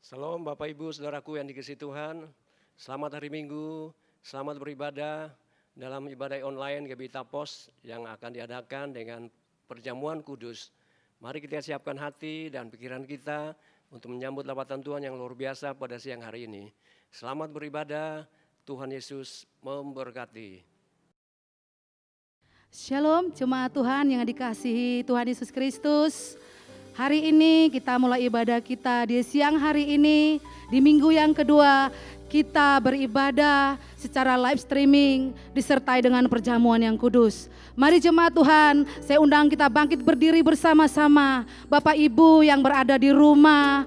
Salam Bapak Ibu Saudaraku yang dikasihi Tuhan. Selamat hari Minggu, selamat beribadah dalam ibadah online GBI Tapos yang akan diadakan dengan perjamuan kudus. Mari kita siapkan hati dan pikiran kita untuk menyambut lawatan Tuhan yang luar biasa pada siang hari ini. Selamat beribadah, Tuhan Yesus memberkati. Shalom jemaat Tuhan yang dikasihi Tuhan Yesus Kristus. Hari ini kita mulai ibadah kita di siang hari ini, di minggu yang kedua kita beribadah secara live streaming disertai dengan perjamuan yang kudus. Mari jemaat Tuhan, saya undang kita bangkit berdiri bersama-sama. Bapak Ibu yang berada di rumah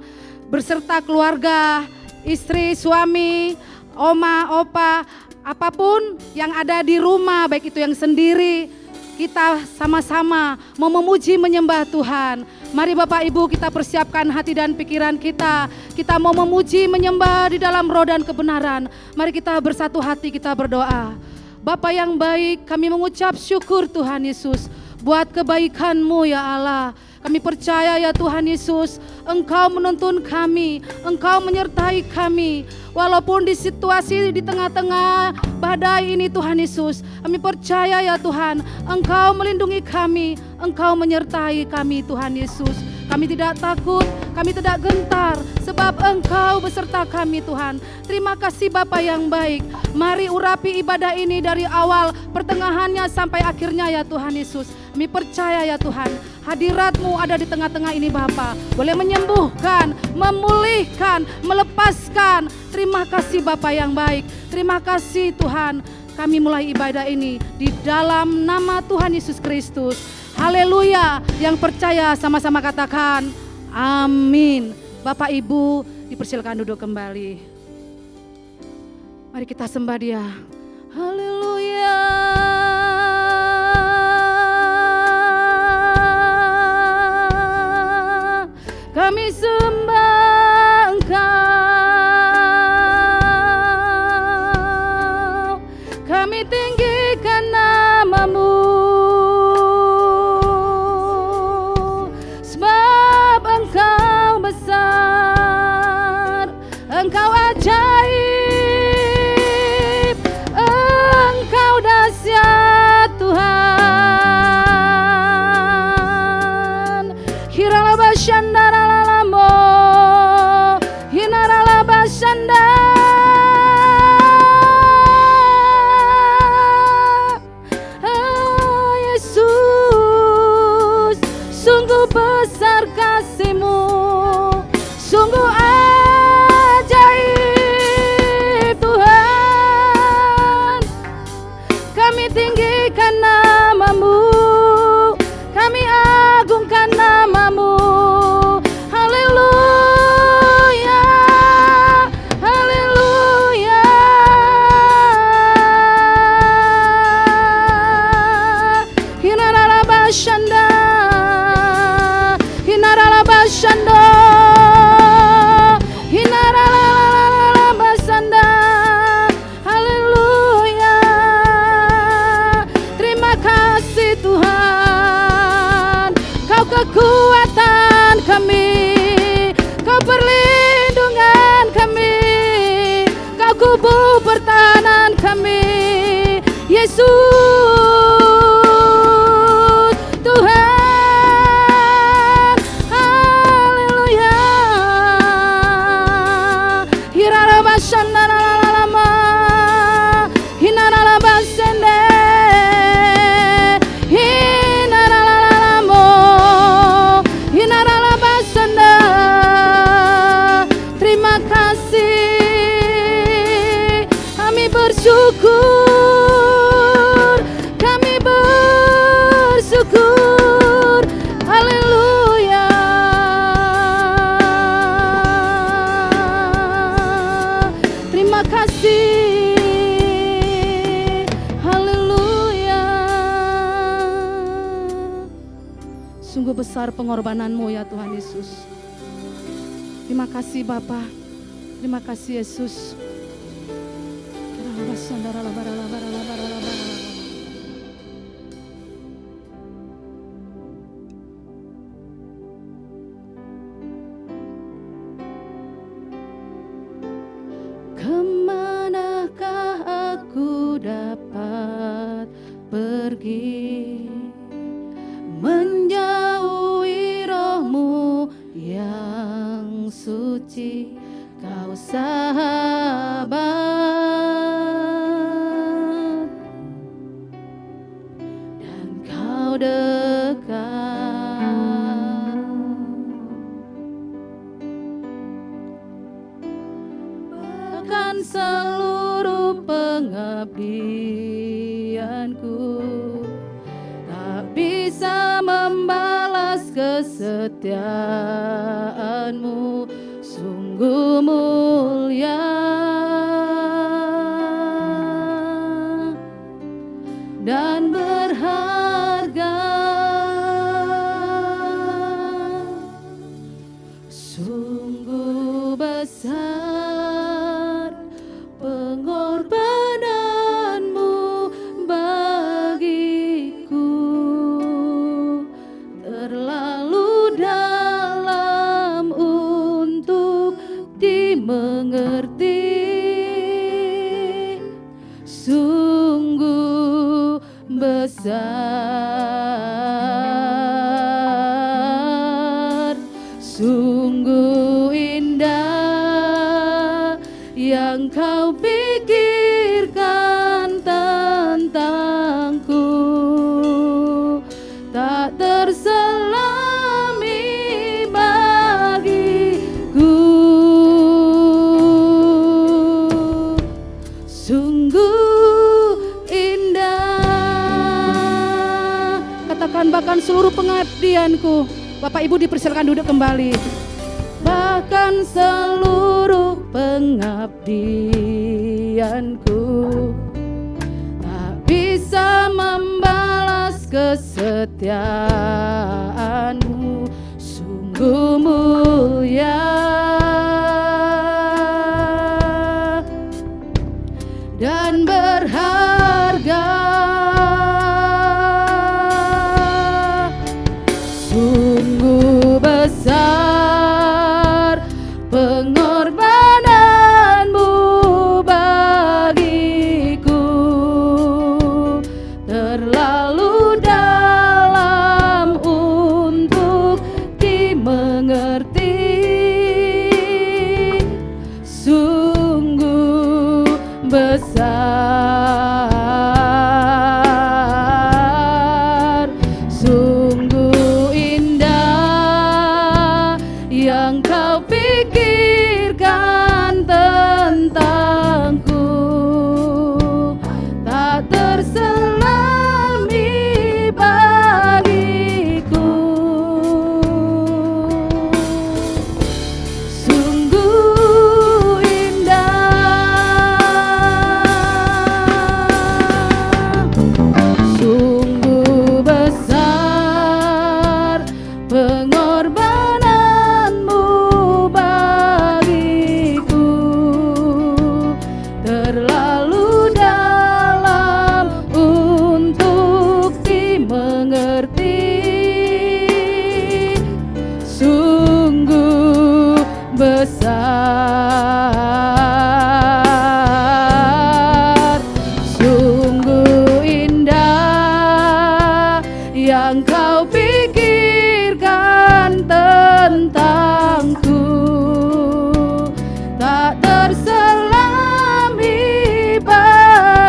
beserta keluarga, istri, suami, oma, opa, apapun yang ada di rumah, baik itu yang sendiri, kita sama-sama mau memuji menyembah Tuhan. Mari Bapak Ibu kita persiapkan hati dan pikiran kita. Kita mau memuji menyembah di dalam roh dan kebenaran. Mari kita bersatu hati, kita berdoa. Bapa yang baik, kami mengucap syukur Tuhan Yesus buat kebaikan-Mu ya Allah. Kami percaya ya Tuhan Yesus, Engkau menuntun kami, Engkau menyertai kami. Walaupun di situasi di tengah-tengah badai ini Tuhan Yesus, kami percaya ya Tuhan, Engkau melindungi kami, Engkau menyertai kami Tuhan Yesus. Kami tidak takut, kami tidak gentar, sebab Engkau beserta kami Tuhan. Terima kasih Bapa yang baik. Mari urapi ibadah ini dari awal, pertengahannya sampai akhirnya ya Tuhan Yesus. Kami percaya ya Tuhan, hadirat-Mu ada di tengah-tengah ini Bapa. Boleh menyembuhkan, memulihkan, melepaskan. Terima kasih Bapa yang baik. Terima kasih Tuhan. Kami mulai ibadah ini di dalam nama Tuhan Yesus Kristus. Haleluya, yang percaya sama-sama katakan amin. Bapak Ibu dipersilakan duduk kembali. Mari kita sembah Dia. Haleluya. Kami sembah Engkau, kami tinggikan nama-Mu. Engkau ajaib, Engkau dahsyat Tuhan. Hiralabashandara lalamo, hinaralabashanda. Yesus, sungguh besar kasih-Mu, sungguh tinggikan nama-Mu, kami agungkan nama-Mu. Haleluya, haleluya. Hinaralabashanda, hinaralabashanda, hinaralabashanda. Kekuatan kami, Kau perlindungan kami, Kau kubu pertahanan kami, Yesus Tuhan. Haleluya. Hirarabashandaralama, hinaralabasende. Bersyukur, kami bersyukur, haleluya. Terima kasih, haleluya. Sungguh besar pengorbanan-Mu ya Tuhan Yesus. Terima kasih Bapa, terima kasih Yesus. pergi, menjauhi rohmu yang suci, kau sahabat dan kau dekat. Bahkan seluruh pengabdianku tak bisa membalas kesetiaanmu, sungguh mulia dan berharga, sungguh besar pengorbananmu bagiku, terlalu dalam untuk dimengerti, sungguh besar, sungguh indah yang kau pikirkan tentangku, tak terselami bagiku, sungguh indah. Katakan bahkan seluruh pengabdianku. Bapak Ibu dipersilakan duduk kembali. Bahkan seluruh pengabdianku tak bisa membalas kesetiaanmu, sungguh mulia dan berharga, sungguh besar pengorbananmu bagiku, terlalu dalam untuk dimengerti, sungguh besar, sungguh indah yang kau pikirkan tentangku, tak terselami bagiku, sungguh indah, sungguh besar pengorbananmu bagiku, terlalu dalam untuk dimengerti, sungguh besar, sungguh indah yang kau pikirkan tentangku, tak terselami bagiku,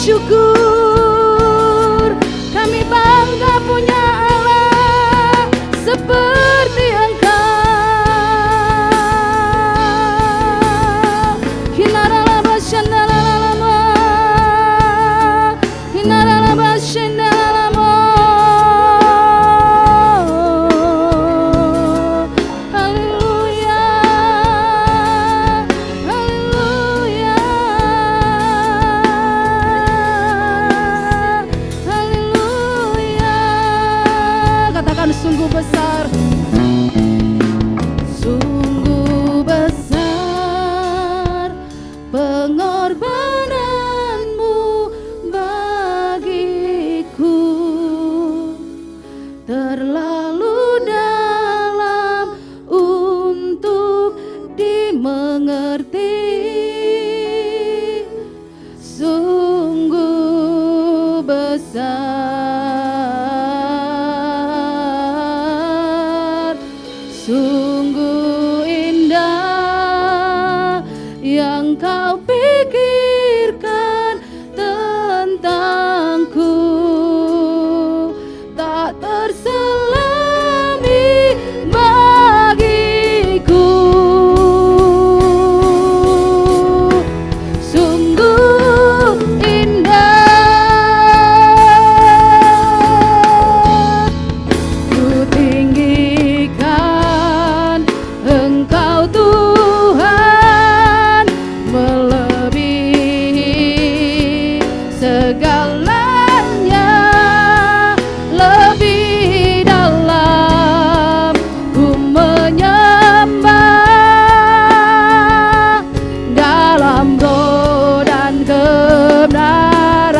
bersyukur, kami bangga punya Allah seperti Engkau. Hinaralaba shandalalama, hinaralaba shandalalama. Haleluya, haleluya, haleluya. Katakan sungguh besar, sungguh besar pengorbananmu bagiku, terlalu dalam untuk dimengerti. Sungguh besar, sungguh indah yang kau pikirkan tentangku, tak terselami bagiku. Sungguh indah, ku tinggikan Engkau Tuhan, melebihi segalanya, lebih dalam ku menyembah, dalam roh dan kebenaran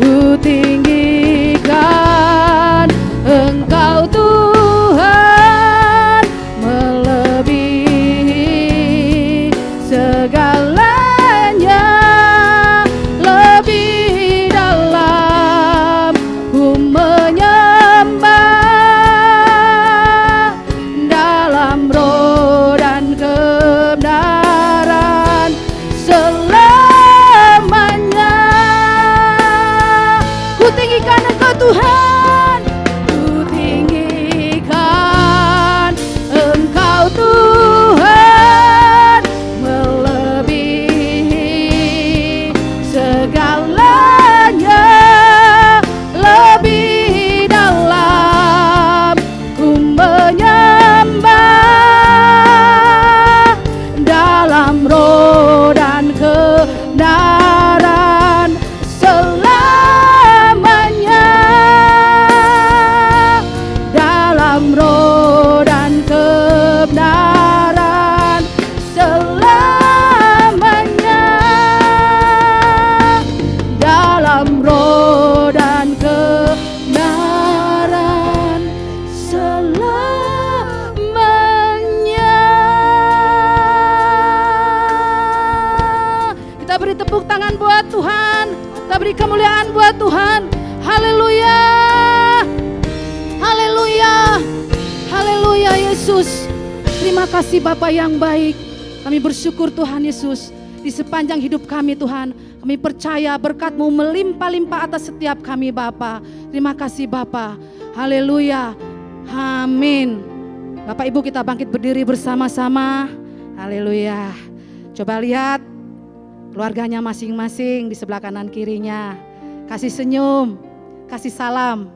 ku tinggikan Engkau Tuhan, melebihi segalanya, lebih dalam ku menyembah, dalam roh dan kebenaran selamanya. Ku tinggikan Engkau Tuhan, ku tinggikan Engkau Tuhan, melebihi segalanya, lebih dalam ku menyembah, dalam roh dan kebenaran selamanya, dalam roh dan kebenaran selamanya, dalam roh dan kebenaran selamanya. Kita beri tepuk tangan buat Tuhan, kita beri kemuliaan buat Tuhan. Haleluya, haleluya, haleluya Yesus. Terima kasih Bapa yang baik. Kami bersyukur Tuhan Yesus, di sepanjang hidup kami Tuhan, kami percaya berkat-Mu melimpah-limpah atas setiap kami Bapa. Terima kasih Bapa. Haleluya, amin. Bapak Ibu, kita bangkit berdiri bersama-sama. Haleluya. Coba lihat keluarganya masing-masing di sebelah kanan kirinya. Kasih senyum, kasih salam.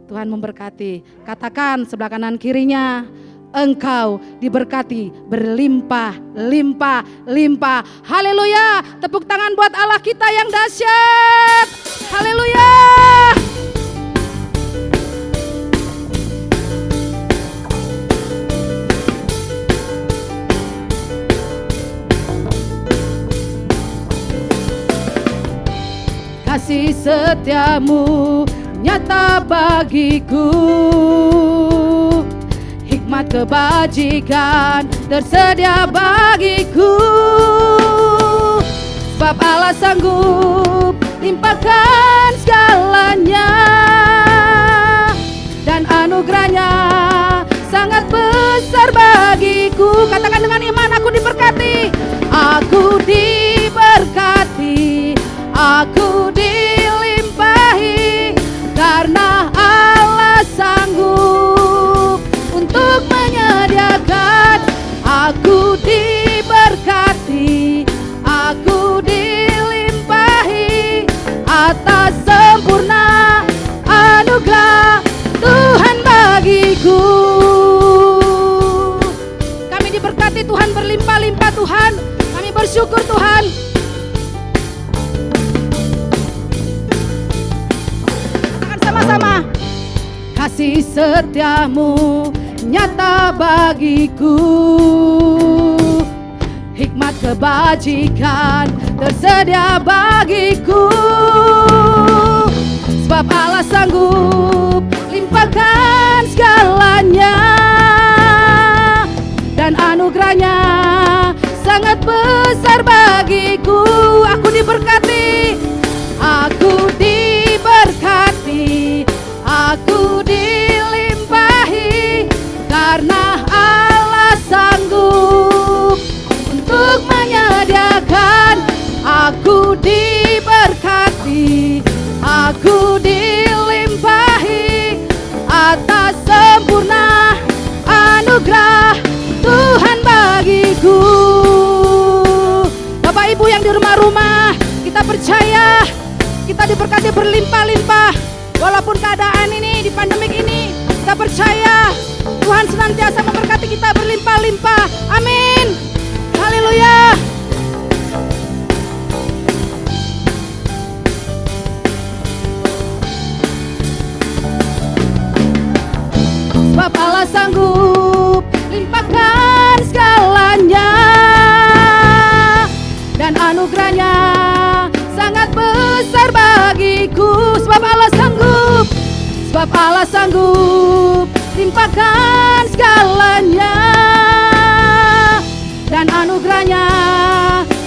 Tuhan memberkati. Katakan sebelah kanan kirinya, engkau diberkati berlimpah-limpah-limpah. Haleluya. Tepuk tangan buat Allah kita yang dahsyat. Haleluya. Kasih setiamu nyata bagiku, hikmat kebajikan tersedia bagiku. Sebab Allah sanggup limpahkan segalanya, dan anugerahnya sangat besar bagiku. Katakan dengan iman, aku diberkati, aku diberkati, diberkati Tuhan, berlimpah-limpah Tuhan. Kami bersyukur Tuhan. Katakan sama-sama. Kasih setiamu nyata bagiku, hikmat kebajikan tersedia bagiku. Sebab Allah sanggup limpahkan segalanya, dan anugerahnya sangat besar bagiku. Aku diberkati, aku diberkati, aku dilimpahi, karena Allah sanggup untuk menyediakan. Aku diberkati, aku dilimpahi atas sempurna anugerah Tuhan bagiku. Bapak Ibu yang di rumah-rumah, kita percaya kita diberkati berlimpah-limpah. Walaupun keadaan ini di pandemik ini, kita percaya Tuhan senantiasa memberkati kita berlimpah-limpah. Amin. Haleluya. Sebab Allah sanggup limpahkan segalanya, dan anugerahnya sangat besar bagiku. Sebab Allah sanggup, sebab Allah sanggup limpahkan segalanya, dan anugerahnya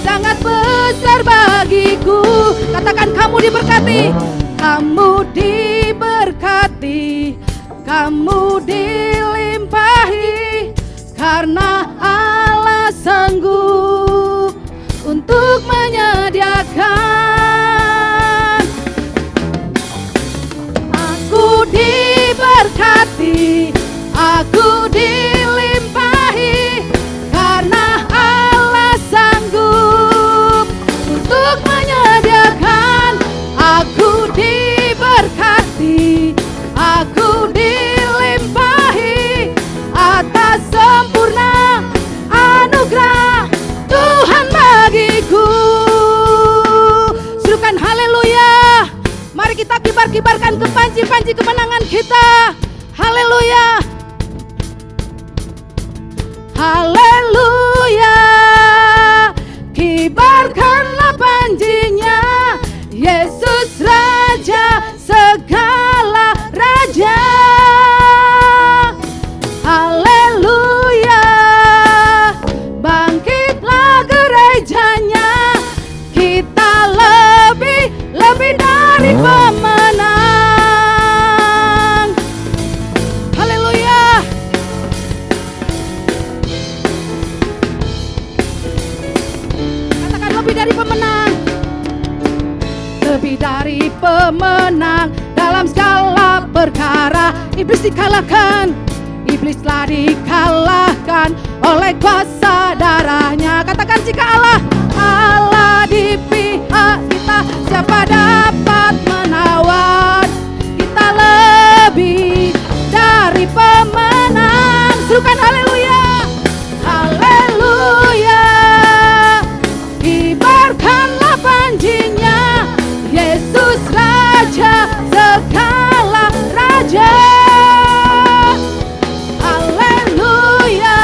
sangat besar bagiku. Katakan, kamu diberkati, kamu diberkati, kamu dilimpahi, karena Allah sanggup untuk menyediakan. Aku diberkati, aku dilimpahi, karena Allah sanggup untuk menyediakan. Aku diberkati, aku dilimpahi atas sempurna anugerah Tuhan bagiku. Serukan haleluya. Mari kita kibar-kibarkan ke panci-panci kemenangan kita. Haleluya. Haleluya. Kibarkanlah pancinya, Yesus Raja segala raja. Haleluya. Bangkitlah gerejanya, kita lebih dari pemenang. Haleluya. Katakan, lebih dari pemenang. Lebih dari pemenang dalam segala perkara. Iblis dikalahkan, iblislah dikalahkan oleh kuasa darahnya. Katakan, jika Allah di pihak kita, siapa dapat menawan? Kita lebih dari pemenang. Serukan haleluya. Haleluya. Kibarkanlah pancinya, Yesus Raja segala raja. Haleluya.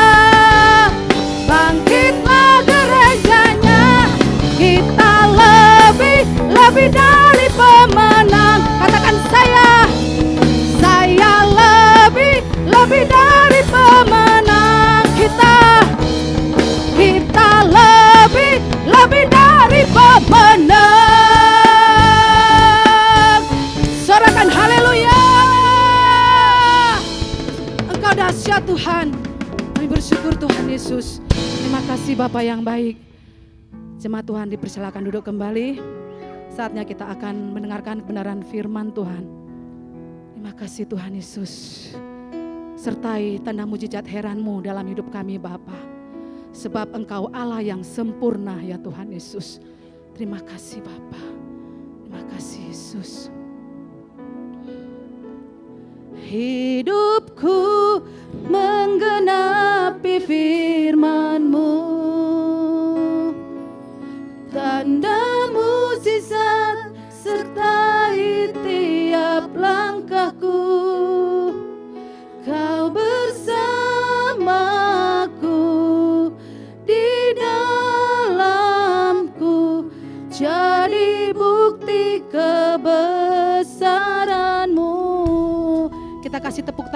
Bangkitlah gerejanya, kita lebih dari pemenang. Katakan, saya lebih dari pemenang. Kita lebih dari pemenang. Sorakan haleluya. Engkau dahsyat Tuhan. Kami bersyukur Tuhan Yesus. Terima kasih Bapa yang baik. Jemaat Tuhan dipersilakan duduk kembali. Saatnya kita akan mendengarkan kebenaran firman Tuhan. Terima kasih Tuhan Yesus. Sertai tanda mujizat heran-Mu dalam hidup kami Bapa. Sebab Engkau Allah yang sempurna ya Tuhan Yesus. Terima kasih Bapa. Terima kasih Yesus. Hidupku menggenapi firman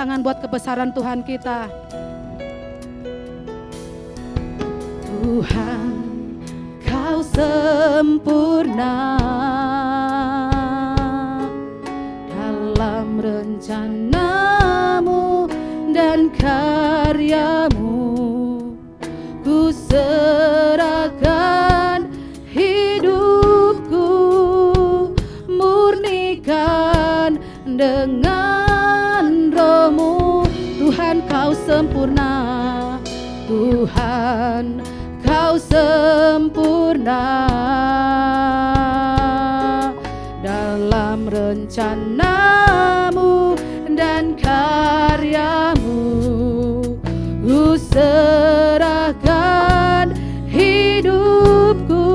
tangan buat kebesaran Tuhan kita. Tuhan, Kau sempurna dalam rencana-Mu dan karya-Mu. Ku serahkan hidupku, murnikan dengan Roh-Mu. Tuhan, Kau sempurna, Tuhan, Kau sempurna dalam rencana-Mu dan karya-Mu. Ku serahkan hidupku,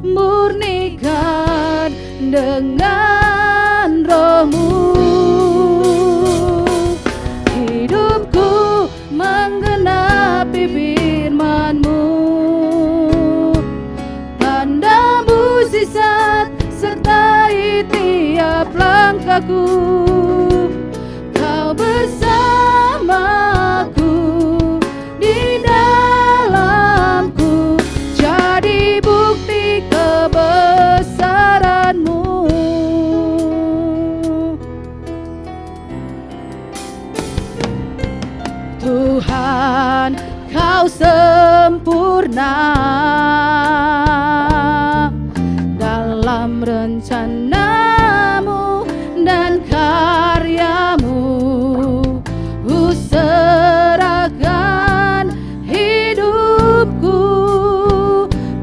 murnikan dengan Roh-Mu. Hidupku menggenapi firman-Mu, tanda mukjizat sertai tiap langkahku. Kau bersamaku di dalamku, jadi bukti kebesaran-Mu. Tuhan, Kau sempurna dalam rencana-Mu dan karya-Mu. Ku serahkan hidupku,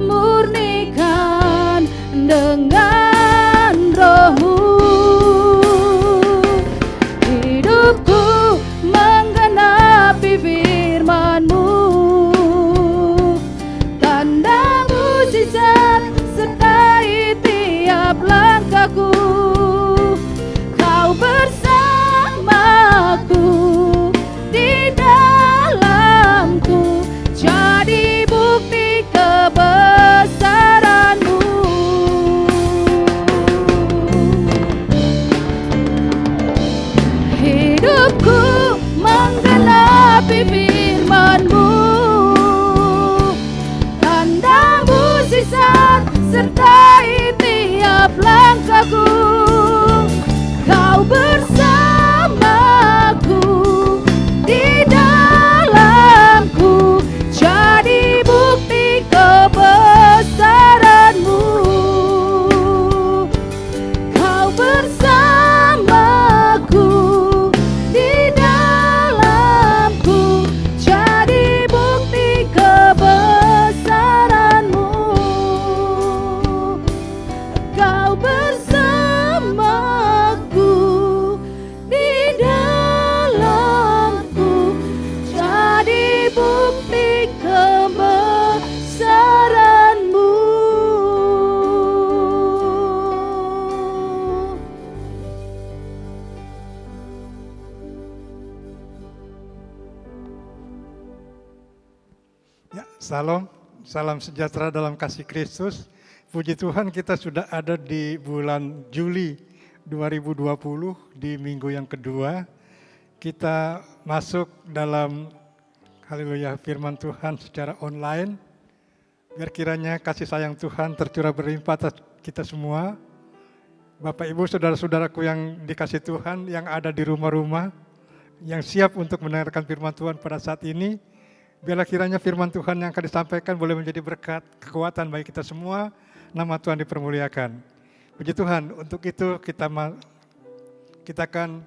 murnikan dengan Roh-Mu. Hidupku menggenapi firman-Mu, tanda mukjizat sertai tiap langkahku. Kau bersamaku di dalamku, jadi bukti kebesaran-Mu. Hidupku menggenapi firman-Mu, tanda mukjizat sertai tiap langkahku. Kau bersamaku di dalamku, jadi bukti kebesaran-Mu. Kau bersamaku di dalamku, jadi bukti kebesaran-Mu. Kau bersamaku di dalamku, jadi bukti kebesaran-Mu. Ya, salam sejahtera dalam kasih Kristus. Puji Tuhan, kita sudah ada di bulan Juli 2020 di minggu yang kedua. Kita masuk dalam haleluya firman Tuhan secara online. Biar kiranya kasih sayang Tuhan tercurah berlimpah atas kita semua. Bapak Ibu saudara-saudaraku yang dikasih Tuhan, yang ada di rumah-rumah, yang siap untuk mendengarkan firman Tuhan pada saat ini. Biarlah kiranya firman Tuhan yang akan disampaikan boleh menjadi berkat, kekuatan bagi kita semua. Nama Tuhan dipermuliakan. Puji Tuhan, untuk itu kita akan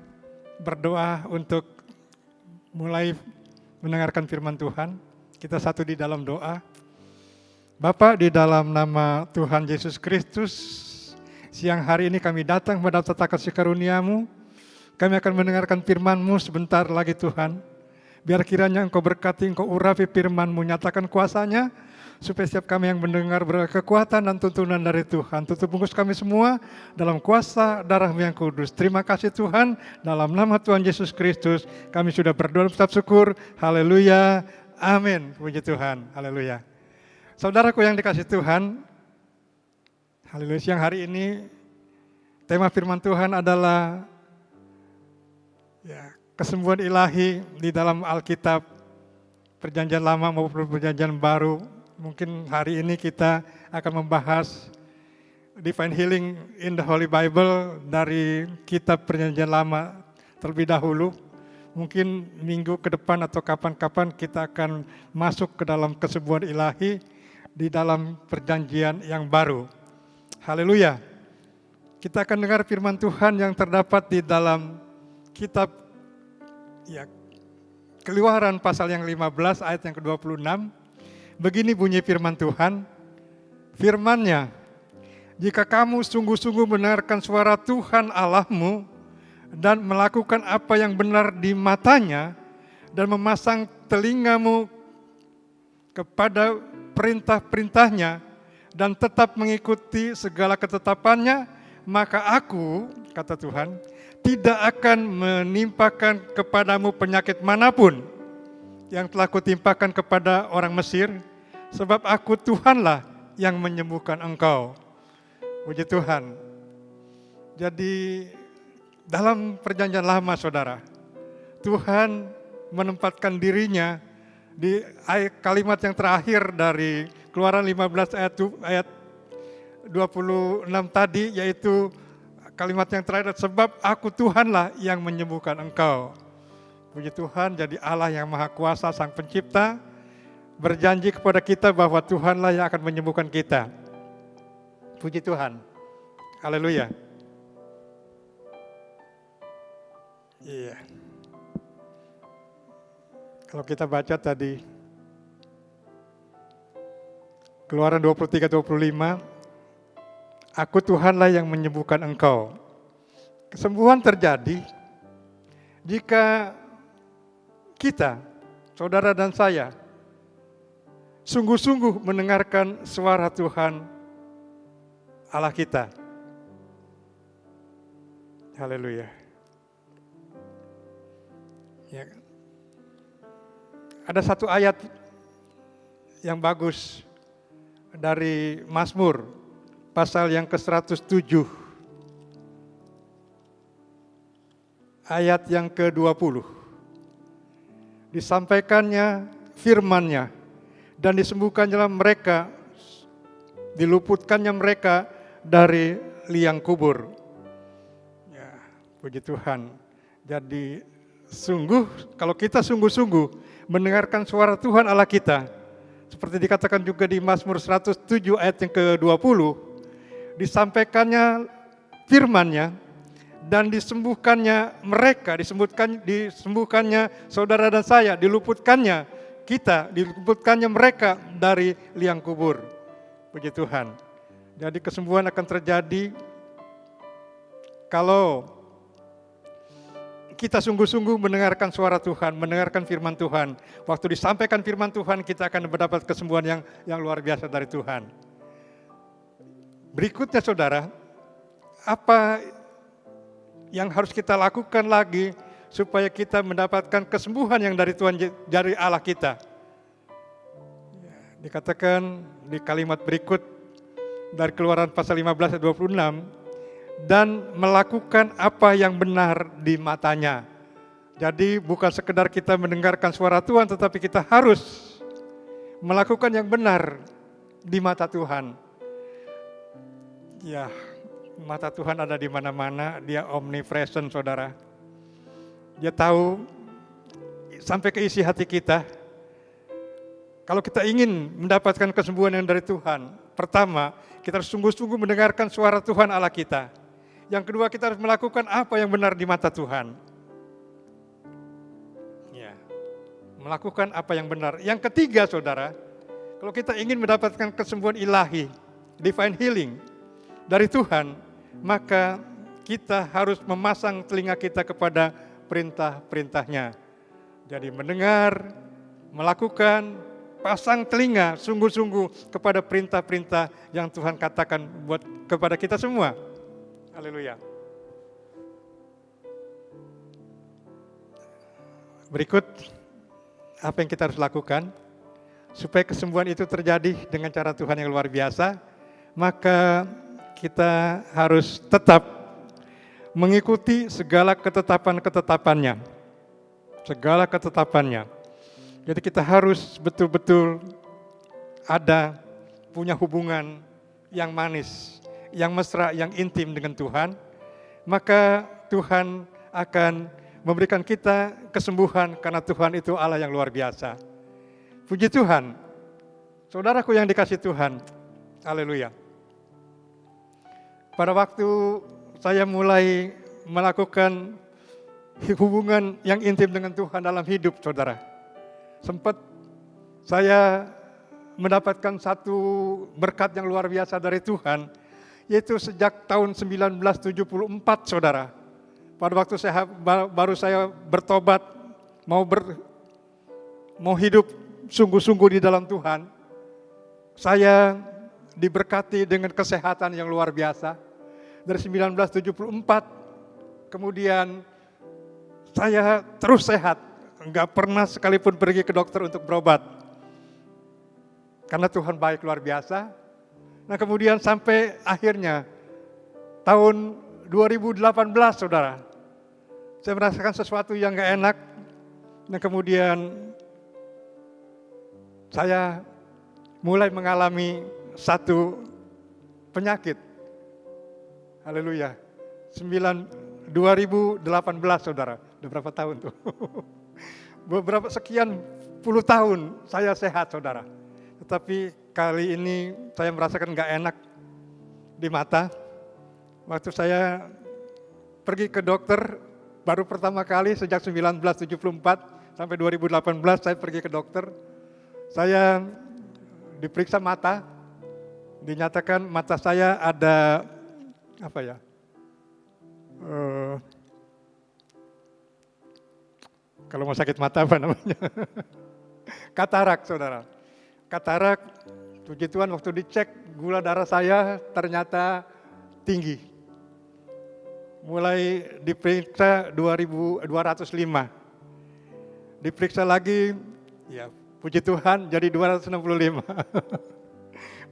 berdoa untuk mulai mendengarkan firman Tuhan. Kita satu di dalam doa. Bapa, di dalam nama Tuhan Yesus Kristus, siang hari ini kami datang pada tata kasih karunia-Mu. Kami akan mendengarkan firman-Mu sebentar lagi Tuhan. Biar kiranya Engkau berkati, Engkau urapi firman-Mu, nyatakan kuasa-Nya, supaya setiap kami yang mendengar berkekuatan dan tuntunan dari Tuhan. Tutup bungkus kami semua dalam kuasa darah-Mu yang kudus. Terima kasih Tuhan, dalam nama Tuhan Yesus Kristus kami sudah berdoa dan syukur. Haleluya, amin. Puji Tuhan, haleluya. Saudaraku yang dikasih Tuhan, haleluya, siang hari ini tema firman Tuhan adalah kesembuhan ilahi di dalam Alkitab, Perjanjian Lama maupun Perjanjian Baru. Mungkin hari ini kita akan membahas Divine Healing in the Holy Bible dari kitab Perjanjian Lama terlebih dahulu. Mungkin minggu ke depan atau kapan-kapan kita akan masuk ke dalam kesembuhan ilahi di dalam perjanjian yang baru. Haleluya. Kita akan dengar firman Tuhan yang terdapat di dalam kitab Keluaran pasal yang 15 ayat yang ke-26. Begini bunyi firman Tuhan. Firman-Nya, jika kamu sungguh-sungguh mendengarkan suara Tuhan Allahmu dan melakukan apa yang benar di matanya dan memasang telingamu kepada perintah-perintahnya dan tetap mengikuti segala ketetapannya, maka aku, kata Tuhan, tidak akan menimpakan kepadamu penyakit manapun yang telah kutimpakan kepada orang Mesir, sebab aku Tuhanlah yang menyembuhkan engkau. Puji Tuhan. Jadi dalam perjanjian lama saudara, Tuhan menempatkan dirinya di kalimat yang terakhir dari Keluaran 15 ayat 26 tadi, yaitu kalimat yang terakhir, sebab aku Tuhanlah yang menyembuhkan engkau. Puji Tuhan, jadi Allah yang Maha Kuasa, Sang Pencipta, berjanji kepada kita bahwa Tuhanlah yang akan menyembuhkan kita. Puji Tuhan. Haleluya. Iya. Kalau kita baca tadi Keluaran 23-25, aku Tuhanlah yang menyembuhkan engkau. Kesembuhan terjadi jika kita, saudara dan saya, sungguh-sungguh mendengarkan suara Tuhan Allah kita. Haleluya. Ya. Ada satu ayat yang bagus dari Mazmur pasal yang ke-107 ayat yang ke-20. Disampaikannya firman-Nya dan disembuhkannya mereka, diluputkannya mereka dari liang kubur. Ya, puji Tuhan. Jadi kalau kita sungguh-sungguh mendengarkan suara Tuhan Allah kita, seperti dikatakan juga di Mazmur 107 ayat yang ke-20, disampaikannya firman-Nya dan disembuhkannya mereka, disembuhkannya saudara dan saya, diluputkannya kita, diluputkannya mereka dari liang kubur. Puji Tuhan. Jadi kesembuhan akan terjadi kalau kita sungguh-sungguh mendengarkan suara Tuhan, mendengarkan firman Tuhan. Waktu disampaikan firman Tuhan, kita akan mendapat kesembuhan yang luar biasa dari Tuhan. Berikutnya saudara, apa yang harus kita lakukan lagi supaya kita mendapatkan kesembuhan yang dari Tuhan, dari Allah kita? Dikatakan di kalimat berikut dari Keluaran pasal 15 ayat 26, dan melakukan apa yang benar di matanya. Jadi bukan sekedar kita mendengarkan suara Tuhan, tetapi kita harus melakukan yang benar di mata Tuhan. Ya, mata Tuhan ada di mana-mana, Dia omnipresent saudara. Dia tahu sampai ke isi hati kita. Kalau kita ingin mendapatkan kesembuhan yang dari Tuhan, pertama, kita harus sungguh-sungguh mendengarkan suara Tuhan Allah kita. Yang kedua, kita harus melakukan apa yang benar di mata Tuhan. Ya, melakukan apa yang benar. Yang ketiga, saudara, kalau kita ingin mendapatkan kesembuhan ilahi, divine healing dari Tuhan, maka kita harus memasang telinga kita kepada perintah-perintahnya. Jadi mendengar, melakukan, pasang telinga sungguh-sungguh kepada perintah-perintah yang Tuhan katakan buat kepada kita semua. Haleluya. Berikut apa yang kita harus lakukan supaya kesembuhan itu terjadi dengan cara Tuhan yang luar biasa, maka kita harus tetap mengikuti segala ketetapan-ketetapannya. segala ketetapannya. Jadi kita harus betul-betul ada, punya hubungan yang manis, yang mesra, yang intim dengan Tuhan, maka Tuhan akan memberikan kita kesembuhan karena Tuhan itu Allah yang luar biasa. Puji Tuhan, saudaraku yang dikasih Tuhan, haleluya. Pada waktu saya mulai melakukan hubungan yang intim dengan Tuhan dalam hidup saudara, sempat saya mendapatkan satu berkat yang luar biasa dari Tuhan, yaitu sejak tahun 1974 saudara. Pada waktu baru saya bertobat, mau hidup sungguh-sungguh di dalam Tuhan, saya diberkati dengan kesehatan yang luar biasa. Dari 1974, kemudian saya terus sehat, enggak pernah sekalipun pergi ke dokter untuk berobat. Karena Tuhan baik luar biasa. Nah kemudian sampai akhirnya tahun 2018 saudara, saya merasakan sesuatu yang gak enak. Nah kemudian saya mulai mengalami satu penyakit. Haleluya. 2018 saudara, udah berapa tahun tuh? Beberapa sekian puluh tahun saya sehat saudara. Tetapi kali ini saya merasakan gak enak di mata. Waktu saya pergi ke dokter, baru pertama kali sejak 1974 sampai 2018 saya pergi ke dokter. Saya diperiksa mata, dinyatakan mata saya ada apa ya? Kalau mau sakit mata apa namanya? Katarak saudara. Katarak, puji Tuhan waktu dicek gula darah saya ternyata tinggi. Mulai diperiksa 205. Diperiksa lagi, ya puji Tuhan jadi 265.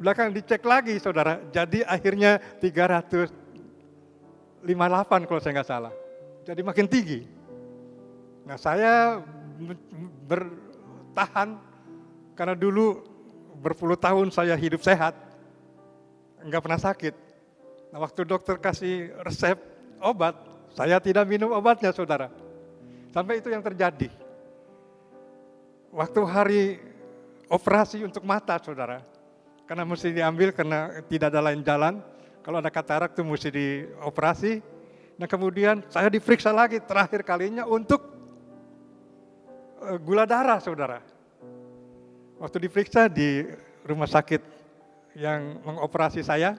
Belakang dicek lagi saudara, jadi akhirnya 358 kalau saya nggak salah. Jadi makin tinggi. Nah saya bertahan karena dulu berpuluh tahun saya hidup sehat, nggak pernah sakit. Nah waktu dokter kasih resep obat, saya tidak minum obatnya saudara. Sampai itu yang terjadi. Waktu hari operasi untuk mata saudara, karena mesti diambil karena tidak ada lain jalan. Kalau ada katarak itu mesti dioperasi. Nah kemudian saya diperiksa lagi terakhir kalinya untuk gula darah saudara. Waktu diperiksa di rumah sakit yang mengoperasi saya,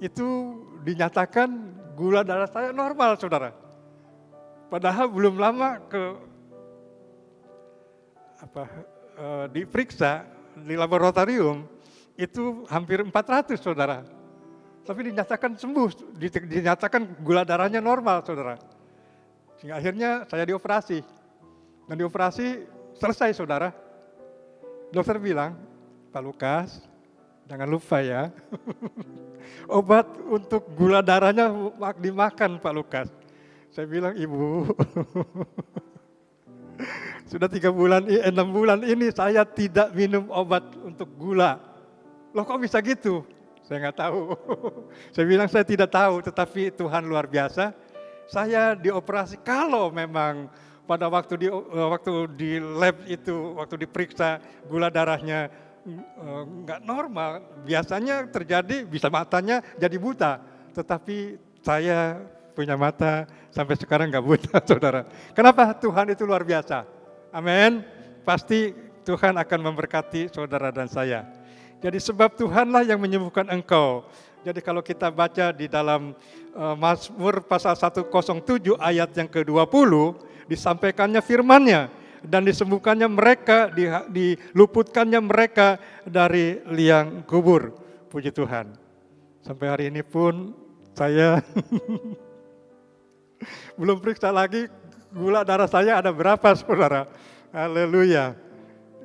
itu dinyatakan gula darah saya normal saudara. Padahal belum lama diperiksa di laboratorium, itu hampir 400 saudara. Tapi dinyatakan sembuh, dinyatakan gula darahnya normal saudara. Sehingga akhirnya saya dioperasi. Dan dioperasi selesai saudara. Dokter bilang, Pak Lukas, jangan lupa ya, obat untuk gula darahnya dimakan Pak Lukas. Saya bilang, Ibu, sudah 6 bulan ini saya tidak minum obat untuk gula. Loh kok bisa gitu? Saya nggak tahu. Saya bilang saya tidak tahu, tetapi Tuhan luar biasa. Saya dioperasi kalau memang pada waktu di lab itu, waktu diperiksa gula darahnya nggak normal, biasanya terjadi bisa matanya jadi buta. Tetapi saya punya mata sampai sekarang nggak buta, saudara. Kenapa? Tuhan itu luar biasa. Amin. Pasti Tuhan akan memberkati saudara dan saya. Jadi sebab Tuhanlah yang menyembuhkan engkau. Jadi kalau kita baca di dalam Mazmur pasal 107 ayat yang ke-20, disampaikannya firman-Nya dan disembuhkannya mereka, diluputkannya mereka dari liang kubur. Puji Tuhan. Sampai hari ini pun saya belum periksa lagi gula darah saya ada berapa saudara. Haleluya.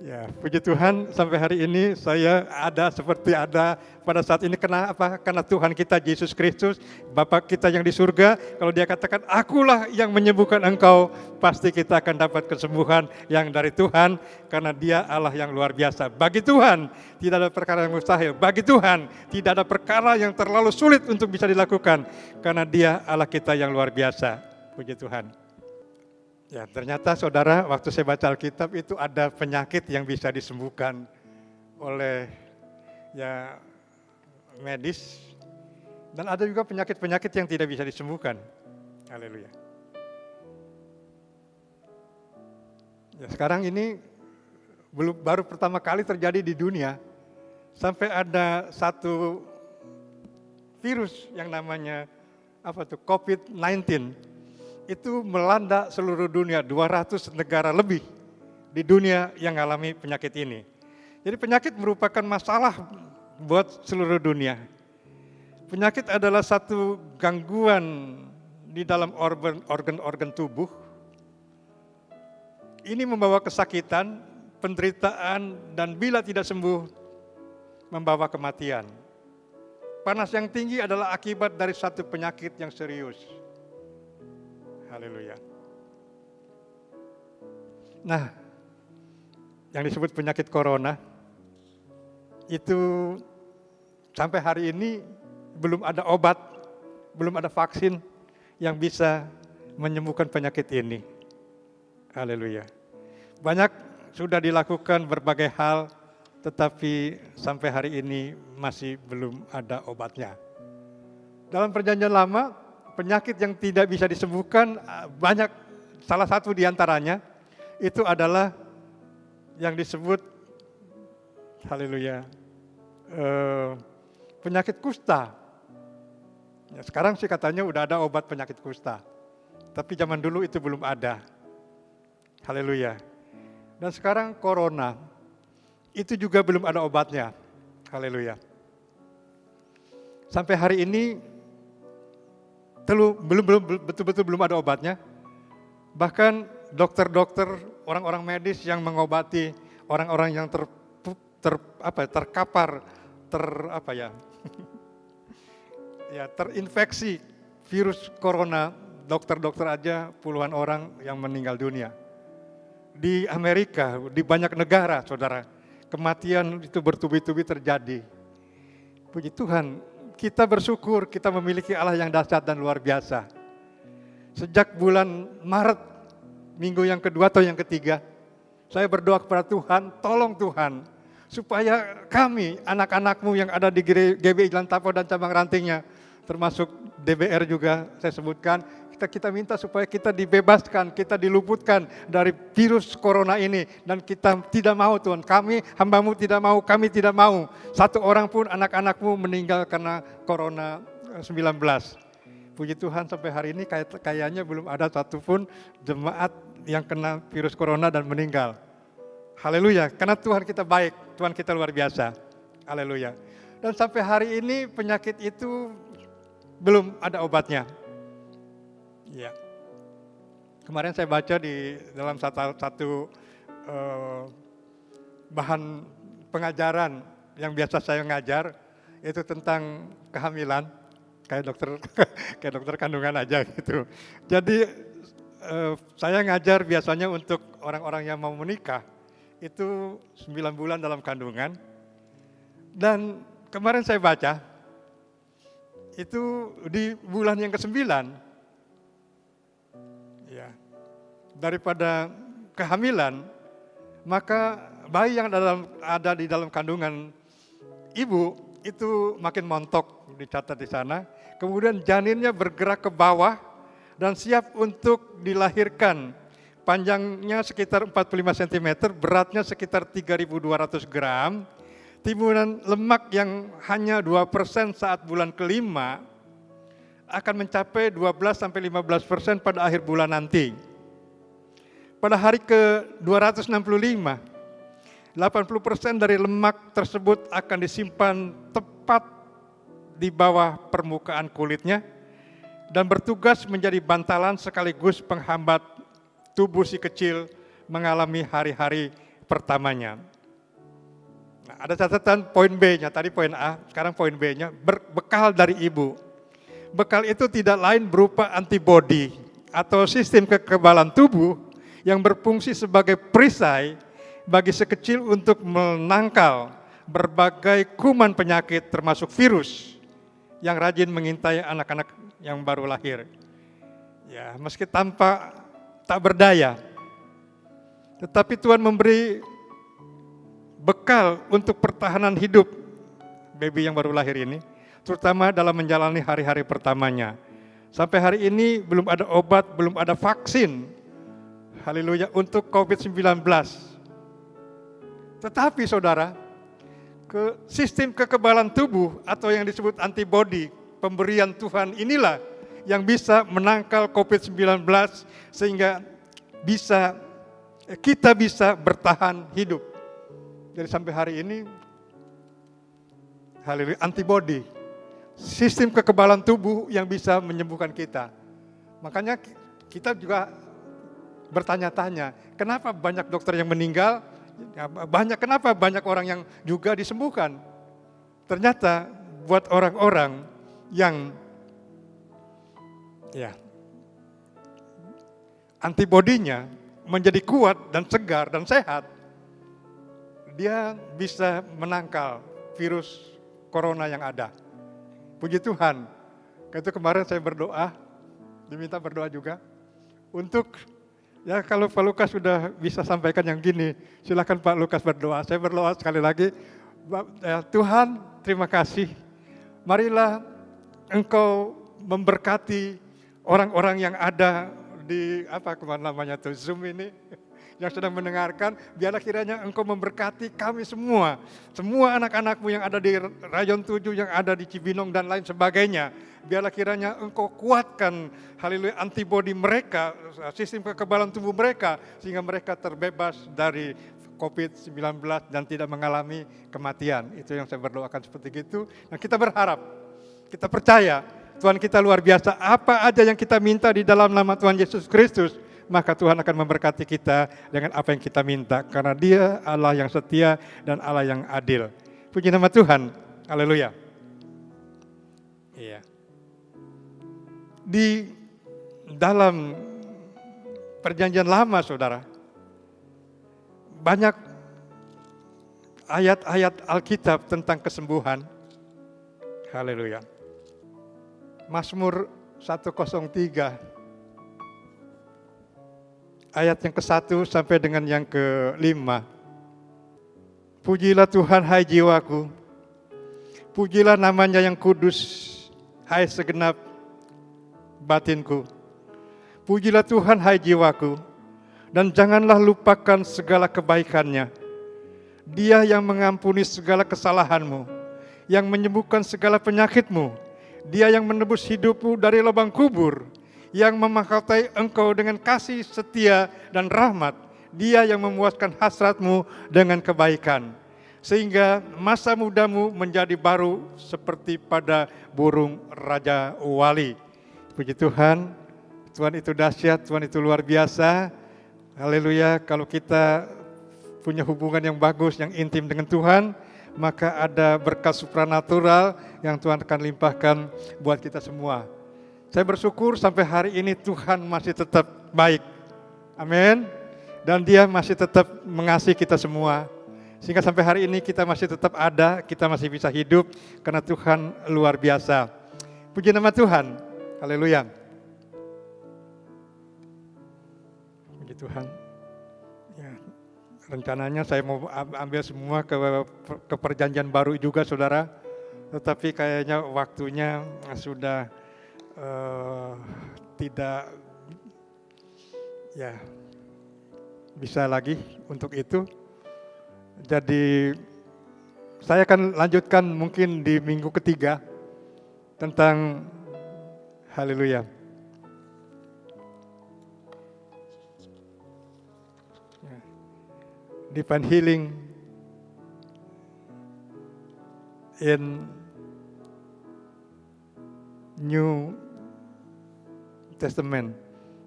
Ya, puji Tuhan sampai hari ini saya ada seperti ada pada saat ini. Kenapa? Karena Tuhan kita Yesus Kristus, Bapa kita yang di surga, kalau Dia katakan akulah yang menyembuhkan engkau, pasti kita akan dapat kesembuhan yang dari Tuhan, karena Dia Allah yang luar biasa. Bagi Tuhan tidak ada perkara yang mustahil, bagi Tuhan tidak ada perkara yang terlalu sulit untuk bisa dilakukan, karena Dia Allah kita yang luar biasa. Puji Tuhan. Ya, ternyata saudara, waktu saya baca Alkitab itu ada penyakit yang bisa disembuhkan oleh ya medis, dan ada juga penyakit-penyakit yang tidak bisa disembuhkan. Haleluya. Ya, sekarang ini baru pertama kali terjadi di dunia, sampai ada satu virus yang namanya COVID-19. Itu melanda seluruh dunia, 200 negara lebih di dunia yang mengalami penyakit ini. Jadi penyakit merupakan masalah buat seluruh dunia. Penyakit adalah satu gangguan di dalam organ-organ tubuh. Ini membawa kesakitan, penderitaan, dan bila tidak sembuh, membawa kematian. Panas yang tinggi adalah akibat dari satu penyakit yang serius. Haleluya. Nah, yang disebut penyakit corona, itu sampai hari ini belum ada obat, belum ada vaksin yang bisa menyembuhkan penyakit ini. Haleluya. Banyak sudah dilakukan berbagai hal, tetapi sampai hari ini masih belum ada obatnya. Dalam perjanjian lama, penyakit yang tidak bisa disembuhkan banyak, salah satu diantaranya itu adalah yang disebut, haleluya, penyakit kusta. Ya, sekarang sih katanya udah ada obat penyakit kusta, tapi zaman dulu itu belum ada. Haleluya. Dan sekarang corona, itu juga belum ada obatnya. Haleluya. Sampai hari ini betul-betul belum ada obatnya. Bahkan dokter-dokter, orang-orang medis yang mengobati orang-orang yang terkapar, terinfeksi virus corona, dokter-dokter aja puluhan orang yang meninggal dunia. Di Amerika, di banyak negara, saudara, kematian itu bertubi-tubi terjadi. Puji Tuhan, kita bersyukur kita memiliki Allah yang dahsyat dan luar biasa. Sejak bulan Maret, minggu yang kedua atau yang ketiga, saya berdoa kepada Tuhan, tolong Tuhan, supaya kami, anak-anakmu yang ada di GBI Jalan Tapo dan cabang rantingnya, termasuk DBR juga saya sebutkan, kita minta supaya kita dibebaskan, kita diluputkan dari virus corona ini. Dan kita tidak mau Tuhan, kami hamba-Mu tidak mau, kami tidak mau satu orang pun anak-anakmu meninggal karena corona 19. Puji Tuhan sampai hari ini kayaknya belum ada satupun jemaat yang kena virus corona dan meninggal. Haleluya, karena Tuhan kita baik, Tuhan kita luar biasa. Haleluya. Dan sampai hari ini penyakit itu belum ada obatnya. Ya. Kemarin saya baca di dalam satu bahan pengajaran yang biasa saya ngajar, itu tentang kehamilan, kayak dokter kandungan aja gitu. Jadi saya ngajar biasanya untuk orang-orang yang mau menikah, itu 9 bulan dalam kandungan. Dan kemarin saya baca, itu di bulan yang ke-9, ya, daripada kehamilan, maka bayi yang ada di dalam kandungan ibu itu makin montok, dicatat di sana. Kemudian janinnya bergerak ke bawah dan siap untuk dilahirkan. Panjangnya sekitar 45 cm, beratnya sekitar 3.200 gram. Timbunan lemak yang hanya 2% saat bulan kelima akan mencapai 12-15% pada akhir bulan nanti. Pada hari ke-265, 80% dari lemak tersebut akan disimpan tepat di bawah permukaan kulitnya dan bertugas menjadi bantalan sekaligus penghambat tubuh si kecil mengalami hari-hari pertamanya. Nah, ada catatan poin B-nya, tadi poin A, sekarang poin B-nya, bekal dari ibu. Bekal itu tidak lain berupa antibodi atau sistem kekebalan tubuh yang berfungsi sebagai perisai bagi si kecil untuk menangkal berbagai kuman penyakit termasuk virus yang rajin mengintai anak-anak yang baru lahir. Ya, meski tanpa tak berdaya, tetapi Tuhan memberi bekal untuk pertahanan hidup baby yang baru lahir ini, terutama dalam menjalani hari-hari pertamanya. Sampai hari ini belum ada obat, belum ada vaksin, haleluya, untuk COVID-19. Tetapi saudara, sistem kekebalan tubuh atau yang disebut antibodi, pemberian Tuhan inilah yang bisa menangkal COVID-19 sehingga kita bisa bertahan hidup. Jadi sampai hari ini, haleluya, antibodi, sistem kekebalan tubuh yang bisa menyembuhkan kita. Makanya kita juga bertanya-tanya, kenapa banyak dokter yang meninggal, kenapa banyak orang yang juga disembuhkan. Ternyata buat orang-orang yang antibodinya menjadi kuat dan segar dan sehat, dia bisa menangkal virus corona yang ada. Puji Tuhan. Itu kemarin saya berdoa, diminta berdoa juga untuk, ya kalau Pak Lukas sudah bisa sampaikan yang gini, silakan Pak Lukas berdoa. Saya berdoa sekali lagi, Tuhan terima kasih, marilah Engkau memberkati orang-orang yang ada di Zoom ini, yang sedang mendengarkan, biarlah kiranya Engkau memberkati kami semua anak-anakmu yang ada di Rayon 7, yang ada di Cibinong dan lain sebagainya. Biarlah kiranya Engkau kuatkan, haleluya, antibodi mereka, sistem kekebalan tubuh mereka, sehingga mereka terbebas dari COVID-19 dan tidak mengalami kematian. Itu yang saya berdoakan seperti itu. Nah, kita berharap, kita percaya Tuhan kita luar biasa. Apa aja yang kita minta di dalam nama Tuhan Yesus Kristus, maka Tuhan akan memberkati kita dengan apa yang kita minta. Karena Dia Allah yang setia dan Allah yang adil. Puji nama Tuhan. Haleluya. Iya. Di dalam perjanjian lama, saudara, banyak ayat-ayat Alkitab tentang kesembuhan. Haleluya. Mazmur 103 ayat yang ke-1 sampai dengan yang ke-5. Pujilah Tuhan hai jiwaku, pujilah namanya yang kudus hai segenap batinku. Pujilah Tuhan hai jiwaku, dan janganlah lupakan segala kebaikannya. Dia yang mengampuni segala kesalahanmu, yang menyembuhkan segala penyakitmu. Dia yang menebus hidupmu dari lubang kubur, yang memahkotai engkau dengan kasih setia dan rahmat. Dia yang memuaskan hasratmu dengan kebaikan, sehingga masa mudamu menjadi baru seperti pada burung raja wali. Puji Tuhan, Tuhan itu dahsyat, Tuhan itu luar biasa. Haleluya, kalau kita punya hubungan yang bagus, yang intim dengan Tuhan, maka ada berkat supranatural yang Tuhan akan limpahkan buat kita semua. Saya bersyukur sampai hari ini Tuhan masih tetap baik. Amin. Dan Dia masih tetap mengasihi kita semua. Sehingga sampai hari ini kita masih tetap ada, kita masih bisa hidup karena Tuhan luar biasa. Puji nama Tuhan. Haleluya. Puji Tuhan. Ya, rencananya saya mau ambil semua ke perjanjian baru juga, saudara. Tetapi kayaknya waktunya sudah tidak bisa lagi untuk itu. Jadi saya akan lanjutkan mungkin di minggu ketiga tentang haleluya. Divine healing in New Testament.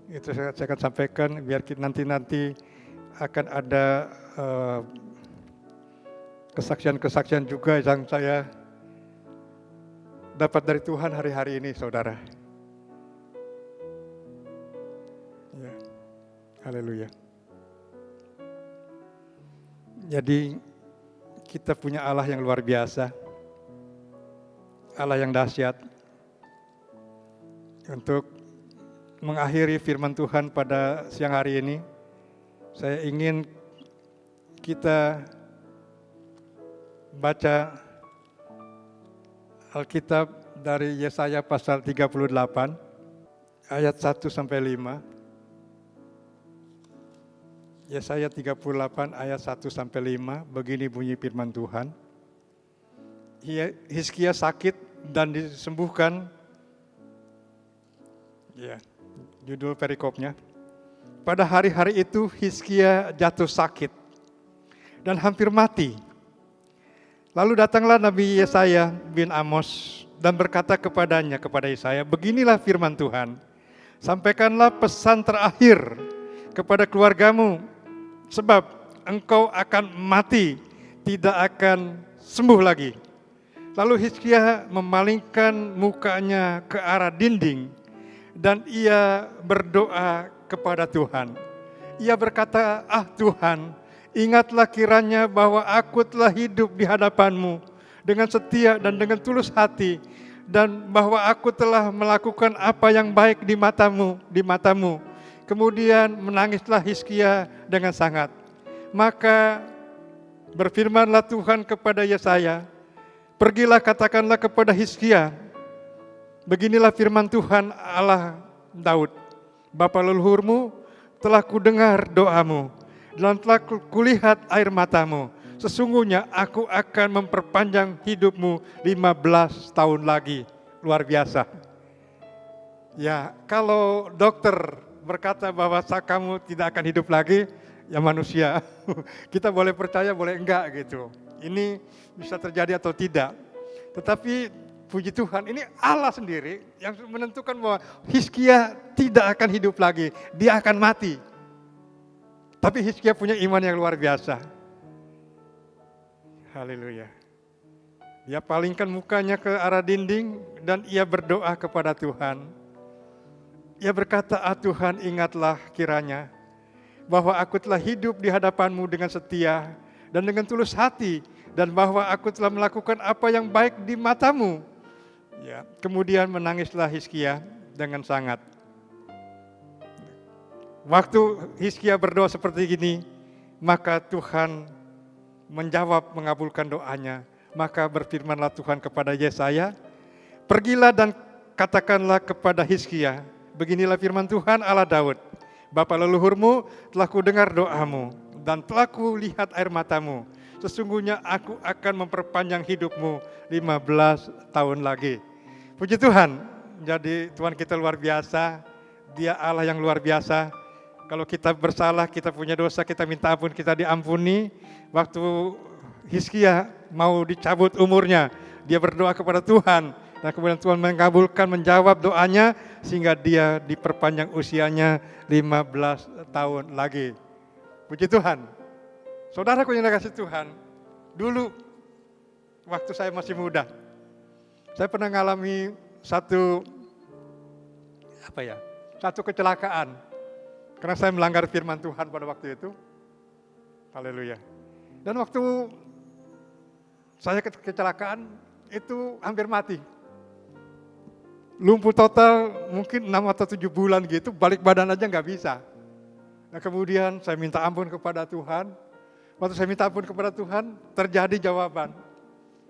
Itu saya akan sampaikan biar nanti akan ada kesaksian-kesaksian juga yang saya dapat dari Tuhan hari-hari ini, saudara. Ya, haleluya. Jadi kita punya Allah yang luar biasa, Allah yang dahsyat. Untuk mengakhiri firman Tuhan pada siang hari ini, saya ingin kita baca Alkitab dari Yesaya pasal 38 ayat 1 sampai 5. Yesaya 38 ayat 1 sampai 5, begini bunyi firman Tuhan. Hizkia sakit dan disembuhkan. Ya, judul perikopnya. Pada hari-hari itu Hizkia jatuh sakit dan hampir mati. Lalu datanglah Nabi Yesaya bin Amos dan berkata kepadanya, kepada Yesaya, beginilah firman Tuhan, sampaikanlah pesan terakhir kepada keluargamu, sebab engkau akan mati, tidak akan sembuh lagi. Lalu Hizkia memalingkan mukanya ke arah dinding dan ia berdoa kepada Tuhan. Ia berkata, ah Tuhan, ingatlah kiranya bahwa aku telah hidup di hadapan-Mu dengan setia dan dengan tulus hati, dan bahwa aku telah melakukan apa yang baik di matamu. Kemudian menangislah Hizkia dengan sangat. Maka berfirmanlah Tuhan kepada Yesaya, pergilah katakanlah kepada Hizkia, beginilah firman Tuhan Allah Daud, bapa leluhurmu, telah kudengar doamu dan telah kulihat air matamu. Sesungguhnya aku akan memperpanjang hidupmu 15 tahun lagi. Luar biasa. Ya, kalau dokter berkata bahwa kamu tidak akan hidup lagi, ya manusia. Kita boleh percaya, boleh enggak gitu. Ini bisa terjadi atau tidak. Tetapi puji Tuhan, ini Allah sendiri yang menentukan bahwa Hizkia tidak akan hidup lagi, dia akan mati. Tapi Hizkia punya iman yang luar biasa. Haleluya. Dia palingkan mukanya ke arah dinding dan ia berdoa kepada Tuhan. Ia berkata, ah Tuhan, ingatlah kiranya bahwa aku telah hidup di hadapan-Mu dengan setia dan dengan tulus hati, dan bahwa aku telah melakukan apa yang baik di mata-Mu. Ya, kemudian menangislah Hizkia dengan sangat. Waktu Hizkia berdoa seperti ini, maka Tuhan menjawab, mengabulkan doanya. Maka berfirmanlah Tuhan kepada Yesaya, pergilah dan katakanlah kepada Hizkia, beginilah firman Tuhan Allah Daud, bapa leluhurmu, telah kudengar doamu dan telah kulihat air matamu. Sesungguhnya aku akan memperpanjang hidupmu 15 tahun lagi. Puji Tuhan, jadi Tuhan kita luar biasa, Dia Allah yang luar biasa. Kalau kita bersalah, kita punya dosa, kita minta ampun, kita diampuni. Waktu Hizkia mau dicabut umurnya, dia berdoa kepada Tuhan, dan kemudian Tuhan mengabulkan, menjawab doanya, sehingga dia diperpanjang usianya 15 tahun lagi. Puji Tuhan. Saudaraku yang dikasihi Tuhan, dulu waktu saya masih muda, saya pernah mengalami satu kecelakaan. Karena saya melanggar firman Tuhan pada waktu itu. Haleluya. Dan waktu saya kecelakaan itu hampir mati. Lumpuh total mungkin 6 atau 7 bulan gitu, balik badan aja nggak bisa. Nah kemudian saya minta ampun kepada Tuhan. Waktu saya minta ampun kepada Tuhan, terjadi jawaban.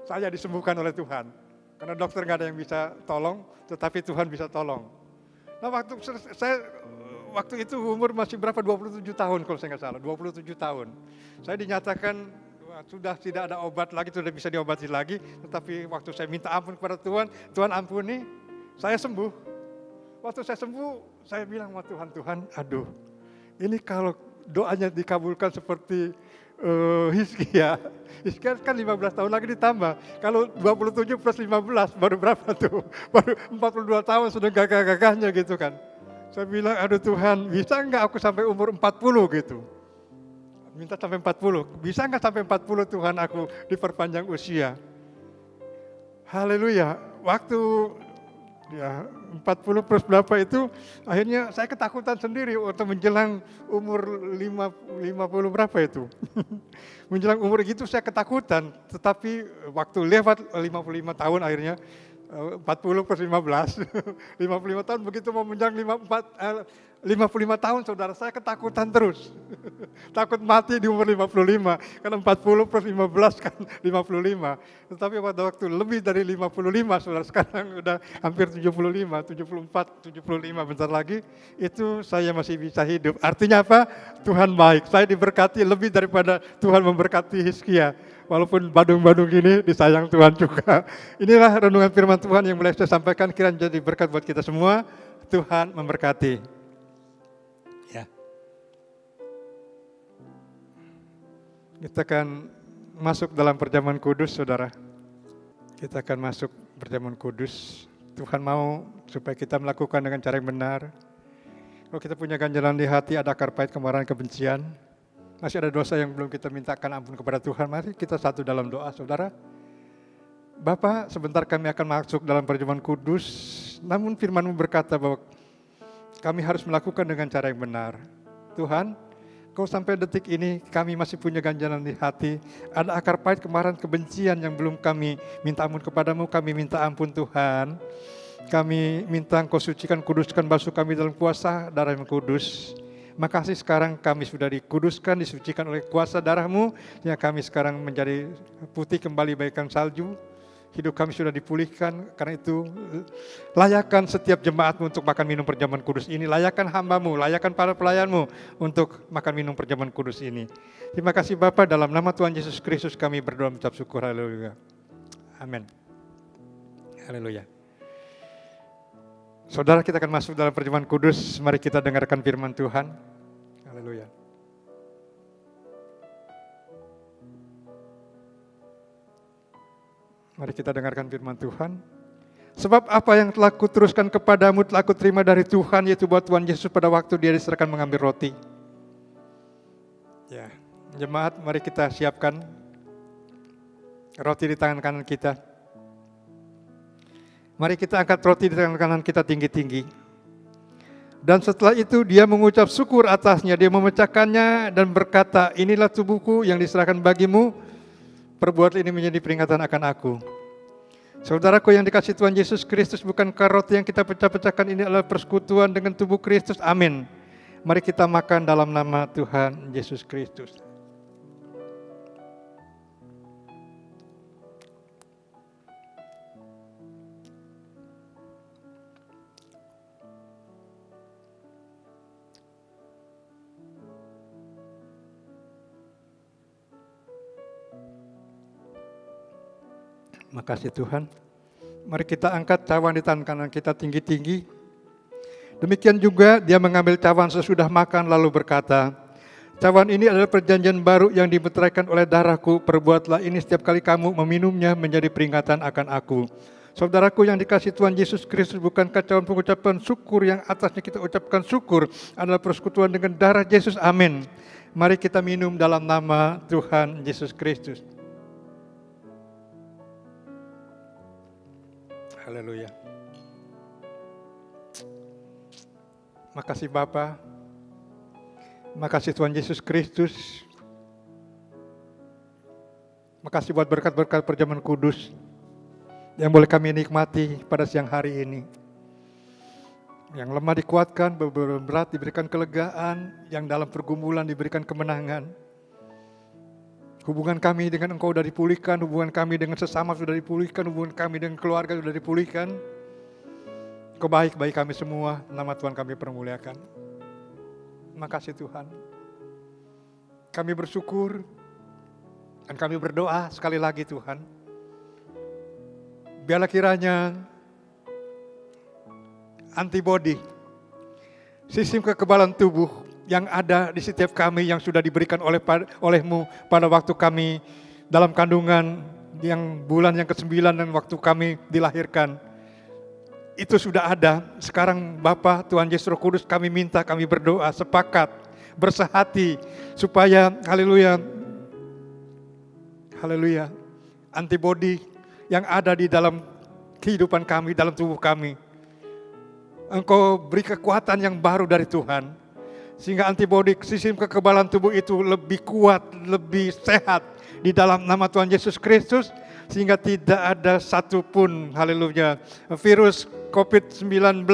Saya disembuhkan oleh Tuhan. Karena dokter nggak ada yang bisa tolong, tetapi Tuhan bisa tolong. Nah waktu itu umur masih berapa? 27 tahun kalau saya nggak salah, 27 tahun. Saya dinyatakan sudah tidak ada obat lagi, sudah bisa diobati lagi. Tetapi waktu saya minta ampun kepada Tuhan, Tuhan ampuni, saya sembuh. Waktu saya sembuh, saya bilang sama Tuhan, Tuhan, aduh, ini kalau doanya dikabulkan seperti Hizkia kan 15 tahun lagi ditambah. Kalau 27 plus 15 baru berapa tuh? Baru 42 tahun sudah gagah-gagahnya gitu kan. Saya bilang, aduh Tuhan, bisa enggak aku sampai umur 40 gitu? Minta sampai 40. Bisa nggak sampai 40 Tuhan aku diperpanjang usia? Haleluya. Waktu ya 40 plus berapa itu akhirnya saya ketakutan sendiri waktu menjelang umur 50 berapa itu. Menjelang umur gitu saya ketakutan, tetapi waktu lewat 55 tahun akhirnya 40 plus 15, 55 tahun begitu mau menjelang 55 tahun saudara saya ketakutan terus. Takut mati di umur 55, karena 40 plus 15 kan 55. Tetapi pada waktu lebih dari 55 saudara sekarang udah hampir 75, 74, 75 bentar lagi itu saya masih bisa hidup. Artinya apa? Tuhan baik, saya diberkati lebih daripada Tuhan memberkati Hizkia. Walaupun badung-badung ini disayang Tuhan juga. Inilah renungan firman Tuhan yang boleh saya sampaikan, kiranya jadi berkat buat kita semua. Tuhan memberkati. Ya. Kita akan masuk dalam perjamuan kudus, saudara. Kita akan masuk perjamuan kudus. Tuhan mau supaya kita melakukan dengan cara yang benar. Kalau kita punya ganjalan di hati, ada akar pahit, kemarahan, kebencian, masih ada dosa yang belum kita mintakan ampun kepada Tuhan, mari kita satu dalam doa, saudara. Bapa, sebentar kami akan masuk dalam perjamuan kudus, namun firman-Mu berkata bahwa kami harus melakukan dengan cara yang benar. Tuhan, Kau sampai detik ini kami masih punya ganjalan di hati, ada akar pahit, kemarahan, kebencian yang belum kami minta ampun kepadamu, kami minta ampun Tuhan. Kami minta Engkau sucikan, kuduskan, basuh kami dalam kuasa darah yang kudus. Makasih sekarang kami sudah dikuduskan, disucikan oleh kuasa darah-Mu, yang kami sekarang menjadi putih kembali bagaikan salju. Hidup kami sudah dipulihkan, karena itu layakan setiap jemaat-Mu untuk makan minum perjamuan kudus ini. Layakan hamba-Mu, layakan para pelayan-Mu untuk makan minum perjamuan kudus ini. Terima kasih Bapa, dalam nama Tuhan Yesus Kristus kami berdoa mengucap syukur. Haleluya. Amin. Haleluya. Saudara, kita akan masuk dalam perjamuan kudus. Mari kita dengarkan firman Tuhan. Haleluya. Mari kita dengarkan firman Tuhan. Sebab apa yang telah kuteruskan kepadamu telah kuterima dari Tuhan, yaitu bahwa Tuhan Yesus pada waktu Dia diserahkan mengambil roti. Ya, jemaat, mari kita siapkan roti di tangan kanan kita. Mari kita angkat roti di tangan kanan kita tinggi-tinggi. Dan setelah itu dia mengucap syukur atasnya, dia memecahkannya dan berkata, inilah tubuhku yang diserahkan bagimu, perbuat ini menjadi peringatan akan aku. Saudaraku yang dikasihi Tuhan Yesus Kristus, bukankah roti yang kita pecah-pecahkan ini adalah persekutuan dengan tubuh Kristus? Amin. Mari kita makan dalam nama Tuhan Yesus Kristus. Makasih Tuhan. Mari kita angkat cawan di tangan kanan kita tinggi-tinggi. Demikian juga dia mengambil cawan sesudah makan lalu berkata, cawan ini adalah perjanjian baru yang dimeteraikan oleh darahku. Perbuatlah ini setiap kali kamu meminumnya menjadi peringatan akan aku. Saudaraku yang dikasihi Tuhan Yesus Kristus, bukankah cawan pengucapan syukur yang atasnya kita ucapkan syukur adalah persekutuan dengan darah Yesus? Amin. Mari kita minum dalam nama Tuhan Yesus Kristus. Haleluya. Makasih Bapa. Makasih Tuhan Yesus Kristus. Makasih buat berkat-berkat perjamuan kudus yang boleh kami nikmati pada siang hari ini. Yang lemah dikuatkan, berat diberikan kelegaan, yang dalam pergumulan diberikan kemenangan. Hubungan kami dengan Engkau sudah dipulihkan, hubungan kami dengan sesama sudah dipulihkan, hubungan kami dengan keluarga sudah dipulihkan. Engkau baik bagi kami semua, nama Tuhan kami permuliakan. Makasih Tuhan. Kami bersyukur dan kami berdoa sekali lagi Tuhan. Biarlah kiranya antibodi, sistem kekebalan tubuh yang ada di setiap kami yang sudah diberikan oleh-Mu pada waktu kami dalam kandungan yang bulan yang ke-9 dan waktu kami dilahirkan. Itu sudah ada. Sekarang Bapa, Tuhan Yesus Roh Kudus, kami minta, kami berdoa, sepakat bersehati, supaya haleluya, haleluya, antibodi yang ada di dalam kehidupan kami, dalam tubuh kami, Engkau beri kekuatan yang baru dari Tuhan, sehingga antibodi sistem kekebalan tubuh itu lebih kuat, lebih sehat di dalam nama Tuhan Yesus Kristus, sehingga tidak ada satupun, haleluya, virus COVID-19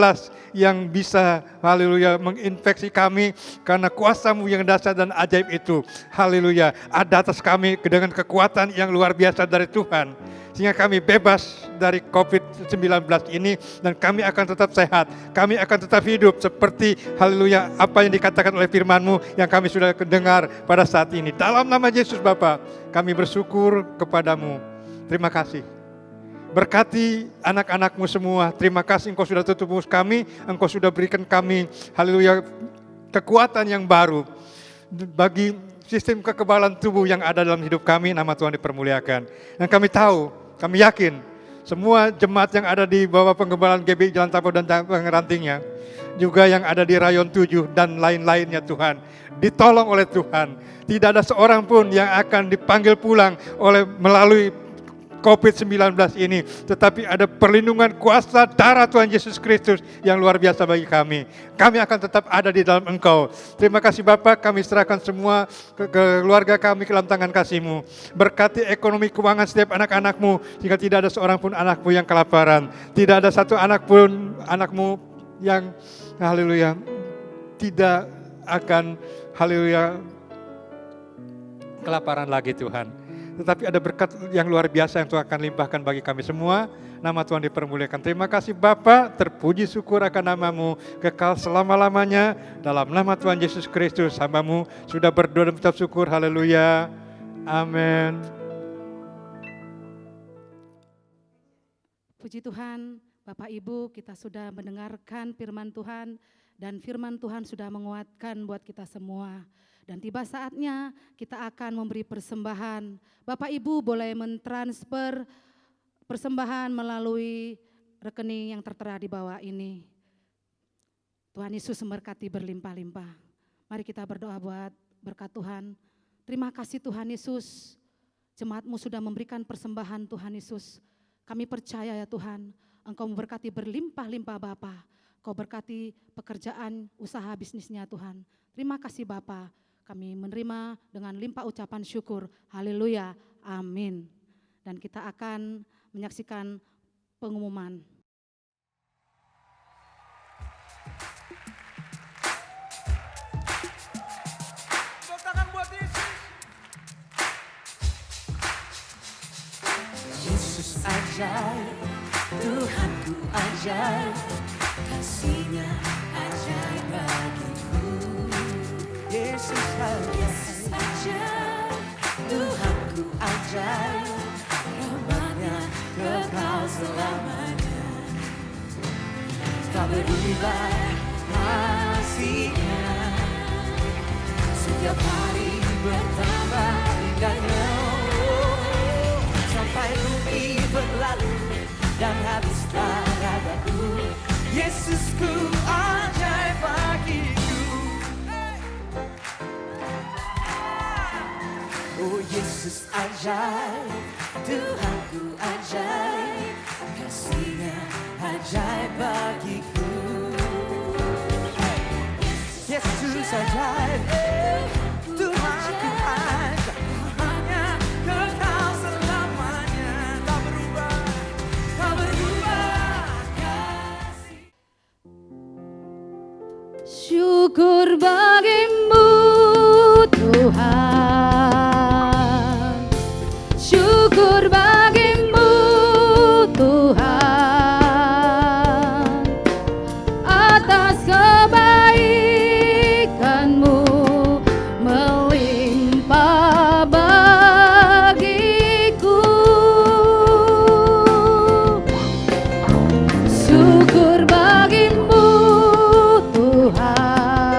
yang bisa, haleluya, menginfeksi kami, karena kuasa-Mu yang dahsyat dan ajaib itu, haleluya, ada atas kami dengan kekuatan yang luar biasa dari Tuhan, sehingga kami bebas dari COVID-19 ini, dan kami akan tetap sehat, kami akan tetap hidup seperti, haleluya, apa yang dikatakan oleh firman-Mu yang kami sudah dengar pada saat ini. Dalam nama Yesus Bapa, kami bersyukur kepadamu. Terima kasih. Berkati anak-anak-Mu semua. Terima kasih Engkau sudah tutup mulut kami, Engkau sudah berikan kami, haleluya, kekuatan yang baru bagi sistem kekebalan tubuh yang ada dalam hidup kami. Nama Tuhan dipermuliakan. Dan kami tahu, kami yakin, semua jemaat yang ada di bawah penggembalaan GBI Jalan Tapo dan pengerantingnya, juga yang ada di Rayon 7 dan lain-lainnya Tuhan, ditolong oleh Tuhan. Tidak ada seorang pun yang akan dipanggil pulang melalui COVID-19 ini, tetapi ada perlindungan kuasa darah Tuhan Yesus Kristus yang luar biasa bagi kami. Kami akan tetap ada di dalam Engkau. Terima kasih Bapa, kami serahkan semua ke keluarga kami ke dalam tangan kasih-Mu. Berkati ekonomi keuangan setiap anak-anak-Mu, sehingga tidak ada seorang pun anak-Mu yang kelaparan. Tidak ada satu anak pun anak-Mu yang, haleluya, tidak akan, haleluya, kelaparan lagi Tuhan. Tetapi ada berkat yang luar biasa yang Tuhan akan limpahkan bagi kami semua. Nama Tuhan dipermuliakan. Terima kasih Bapa, terpuji syukur akan nama-Mu kekal selama-lamanya. Dalam nama Tuhan Yesus Kristus, hamba-Mu sudah berdoa dan mengucap syukur. Haleluya. Amin. Puji Tuhan, Bapak Ibu, kita sudah mendengarkan firman Tuhan, dan firman Tuhan sudah menguatkan buat kita semua. Dan tiba saatnya kita akan memberi persembahan. Bapak Ibu boleh mentransfer persembahan melalui rekening yang tertera di bawah ini. Tuhan Yesus memberkati berlimpah-limpah. Mari kita berdoa buat berkat Tuhan. Terima kasih Tuhan Yesus, jemaat-Mu sudah memberikan persembahan Tuhan Yesus. Kami percaya ya Tuhan, Engkau memberkati berlimpah-limpah Bapa. Kau berkati pekerjaan, usaha bisnisnya Tuhan. Terima kasih Bapa. Kami menerima dengan limpah ucapan syukur. Haleluya, amin. Dan kita akan menyaksikan pengumuman. Tepuk tangan buat Yesus. Yesus ajaib, Tuhanku ajaib, kasih-Nya ajaib bagiku. Yesus ajaib, Tuhanku ajaib, rahmat-Nya kekal selamanya. Tak berubah kasih-Nya, setiap hari bertambah indahnya. Sampai bumi berlalu dan habislah ragaku, Yesusku ajaib bagiku. Oh Yesus ajaib, Tuhanku ajaib, kasih-Nya ajaib bagiku. Yesus ajaib, Tuhanku ajaib, rahmat-Nya kekal selamanya. Tak berubah, tak berubah kasih. Syukur bagimu Tuhan, syukur bagimu Tuhan, atas kebaikan-Mu melimpah bagiku. Syukur bagimu Tuhan,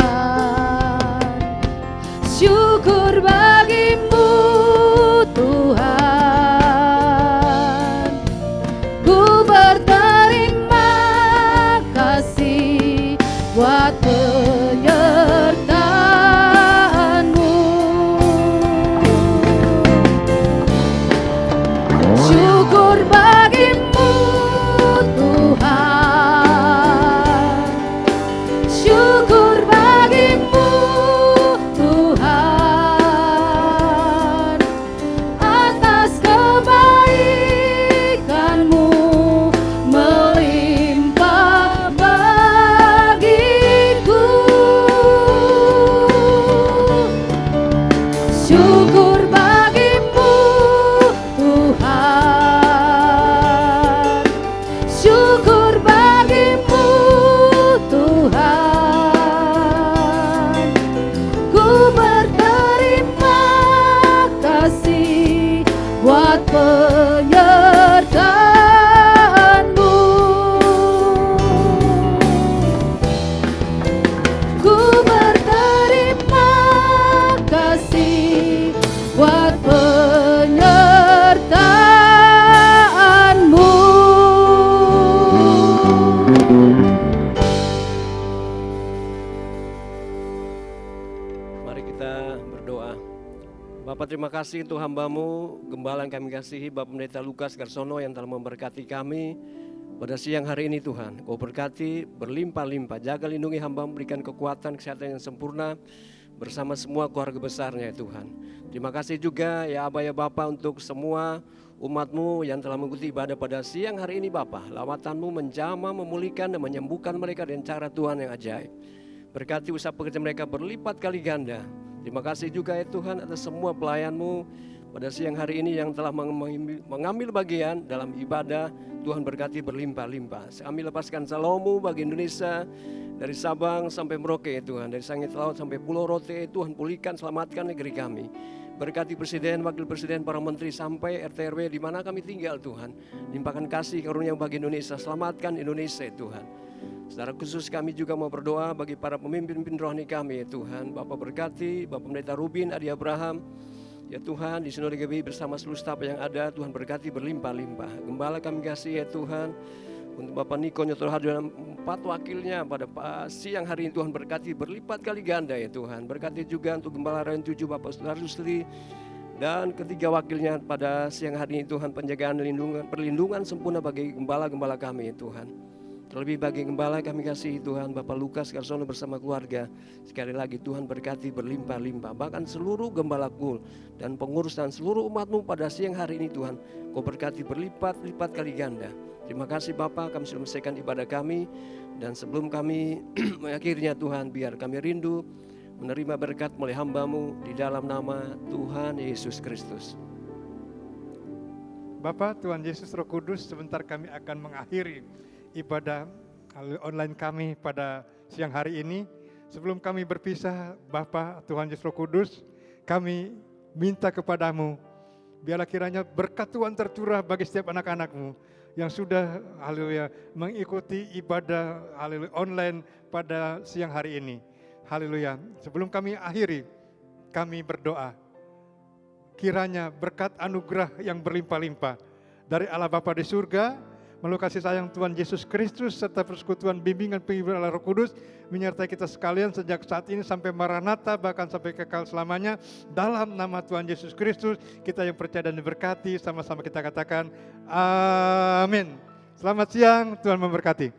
Syukur bagimu Tuhan, syukur bagimu Tuhan, atas kebaikan-Mu melimpah bagiku. Syukur bagimu Tuhan, syukur bagimu Tuhan, ku berterima kasih buat penyertaan-Mu. Ku berterima kasih buat penyertaan-Mu. Mari kita berdoa. Bapak, terima kasih untuk hamba-Mu, Gembala yang kami kasihi, Bapak Pendeta Lukas Garsono yang telah memberkati kami pada siang hari ini Tuhan. Kau berkati berlimpah-limpah, jaga lindungi hamba-Mu, berikan kekuatan, kesehatan yang sempurna bersama semua keluarga besarnya ya Tuhan. Terima kasih juga ya Aba ya Bapa untuk semua umat-Mu yang telah mengikuti ibadah pada siang hari ini Bapa. Lawatan-Mu menjamah, memulihkan dan menyembuhkan mereka dengan cara Tuhan yang ajaib. Berkati usaha pekerjaan mereka berlipat kali ganda. Terima kasih juga ya Tuhan atas semua pelayan-Mu pada siang hari ini yang telah mengambil bagian dalam ibadah. Tuhan berkati berlimpah-limpah. Kami lepaskan shalom-Mu bagi Indonesia, dari Sabang sampai Merauke ya Tuhan, dari Sangit Laut sampai Pulau Rote. Tuhan pulihkan, selamatkan negeri kami. Berkati Presiden, Wakil Presiden, para Menteri sampai RT RW di mana kami tinggal Tuhan. Limpahkan kasih karunia bagi Indonesia, selamatkan Indonesia ya Tuhan. Secara khusus kami juga mau berdoa bagi para pemimpin rohani kami ya Tuhan. Bapak berkati, Bapak Pendeta Rubin, Adi Abraham. Ya Tuhan, di Sinode GBI bersama seluruh staf yang ada, Tuhan berkati berlimpah-limpah. Gembala kami kasih ya Tuhan. Untuk Bapak Niko Nyotor Hadi dan 4 wakilnya pada siang hari ini Tuhan berkati berlipat kali ganda ya Tuhan. Berkati juga untuk Gembala Rayon 7 Bapak Saudara Rusli. Dan ketiga wakilnya pada siang hari ini Tuhan, penjagaan perlindungan sempurna bagi gembala-gembala kami ya Tuhan. Terlebih bagi gembala kami kasih Tuhan Bapak Lukas Garsono bersama keluarga. Sekali lagi Tuhan berkati berlimpah-limpah. Bahkan seluruh gembala kul dan pengurus dan seluruh umat-Mu pada siang hari ini Tuhan. Kau berkati berlipat-lipat kali ganda. Terima kasih Bapak, kami sudah menyelesaikan ibadah kami. Dan sebelum kami mengakhirinya Tuhan, biar kami rindu menerima berkat oleh hamba-Mu di dalam nama Tuhan Yesus Kristus. Bapak, Tuhan Yesus Roh Kudus, sebentar kami akan mengakhiri ibadah online kami pada siang hari ini. Sebelum kami berpisah, Bapa, Tuhan Yesus Roh Kudus, kami minta kepadamu, biarlah kiranya berkat Tuhan tercurah bagi setiap anak-anak-Mu yang sudah, haleluya, mengikuti ibadah, haleluya, online pada siang hari ini. Haleluya. Sebelum kami akhiri, kami berdoa, kiranya berkat anugerah yang berlimpah-limpah dari Allah Bapa di surga, melalui kasih sayang Tuhan Yesus Kristus serta persekutuan bimbingan penghiburan Allah Roh Kudus menyertai kita sekalian sejak saat ini sampai Maranatha, bahkan sampai kekal selamanya. Dalam nama Tuhan Yesus Kristus kita yang percaya dan diberkati, sama-sama kita katakan amin. Selamat siang, Tuhan memberkati.